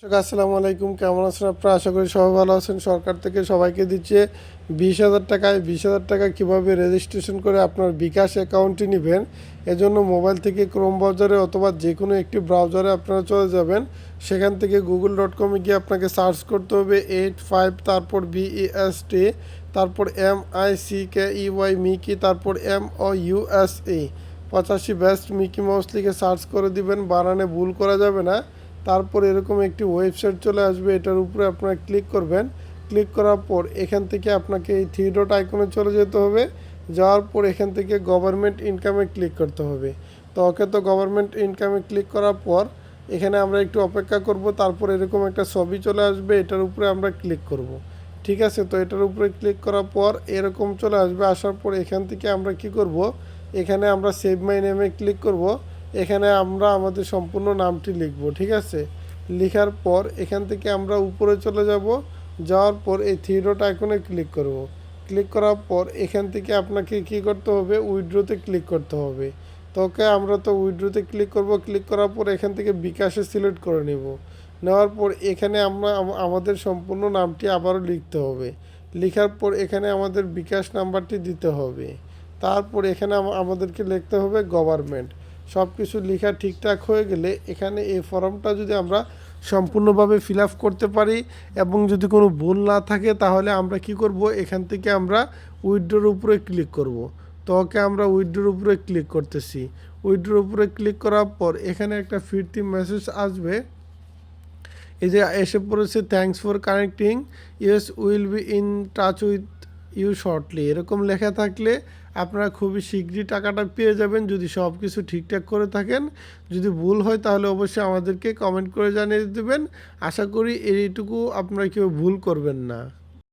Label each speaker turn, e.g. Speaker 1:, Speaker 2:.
Speaker 1: আসসালামু আলাইকুম, কেমন আছেন আপনারা? আশা করি সবাই ভালো আছেন। সরকার থেকে সবাইকে দিচ্ছে 20,000 টাকায়। 20,000 টাকা কীভাবে রেজিস্ট্রেশন করে আপনার বিকাশ অ্যাকাউন্টটি নেবেন, এজন্য মোবাইল থেকে ক্রোম ব্রাউজারে অথবা যে কোনো একটি ব্রাউজারে আপনারা চলে যাবেন। সেখান থেকে google.com-এ গিয়ে আপনাকে সার্চ করতে হবে 85, তারপর BEST, তারপর MICKEY মিকি, তারপর MOUSE 85 বেস্ট মিকি মাউস লিখে সার্চ করে দিবেন। বানানে ভুল করা যাবে না। তারপর এরকম একটি ওয়েবসাইট চলে আসবে, এটার উপরে আপনারা ক্লিক করবেন। ক্লিক করার পর এখান থেকে আপনাকে এই 3 ডট আইকনে চলে যেতে হবে। যাওয়ার পর এখান থেকে গভর্নমেন্ট ইনকামে ক্লিক করতে হবে। তো ওকে, তো গভর্নমেন্ট ইনকামে ক্লিক করার পর এখানে আমরা একটু অপেক্ষা করব। তারপর এরকম একটা ছবি চলে আসবে, এটার উপরে আমরা ক্লিক করব। ঠিক আছে, তো এটার উপরে ক্লিক করার পর এরকম চলে আসবে। আসার পর এখান থেকে আমরা কি করব, এখানে আমরা সেভ মাই নেমে ক্লিক করব। এখানে আমরা আমাদের সম্পূর্ণ নামটি লিখব। ঠিক আছে, লেখার পর এখান থেকে আমরা উপরে চলে যাব। যাওয়ার পর এই 3 ডট আইকনে ক্লিক করব। ক্লিক করার পর এখান থেকে আপনাকে কি করতে হবে, উইথড্রোতে ক্লিক করতে হবে। তোকে আমরা তো উইথড্রোতে ক্লিক করব। ক্লিক করার পর এখান থেকে বিকাশে সিলেক্ট করে নেব। নেওয়ার পর এখানে আমরা আমাদের সম্পূর্ণ নামটি আবারও লিখতে হবে। লেখার পর এখানে আমাদের বিকাশ নাম্বারটি দিতে হবে। তারপর এখানে আমাদেরকে লিখতে হবে গভর্নমেন্ট। সব কিছু লেখা ঠিকঠাক হয়ে গেলে এখানে এই ফর্মটা যদি আমরা সম্পূর্ণভাবে ফিল আপ করতে পারি এবং যদি কোনো ভুল না থাকে, তাহলে আমরা কি করব, এখান থেকে আমরা উইথড্রোর উপরে ক্লিক করব। তো ওকে, আমরা উইথড্রোর উপরে ক্লিক করতেছি। উইথড্রোর উপরে ক্লিক করার পর এখানে একটা ফিরতি মেসেজ আসবে। এই যে এসে পড়েছে, thanks for connecting, yes will be in touch with you shortly, এরকম লেখা থাকলে আপনারা খুবই শীঘ্রই টাকাটা পেয়ে যাবেন, যদি সব কিছু ঠিকঠাক করে থাকেন। যদি ভুল হয় তাহলে অবশ্যই আমাদেরকে কমেন্ট করে জানিয়ে দেবেন। আশা করি এইটুকু আপনারা কেউ ভুল করবেন না।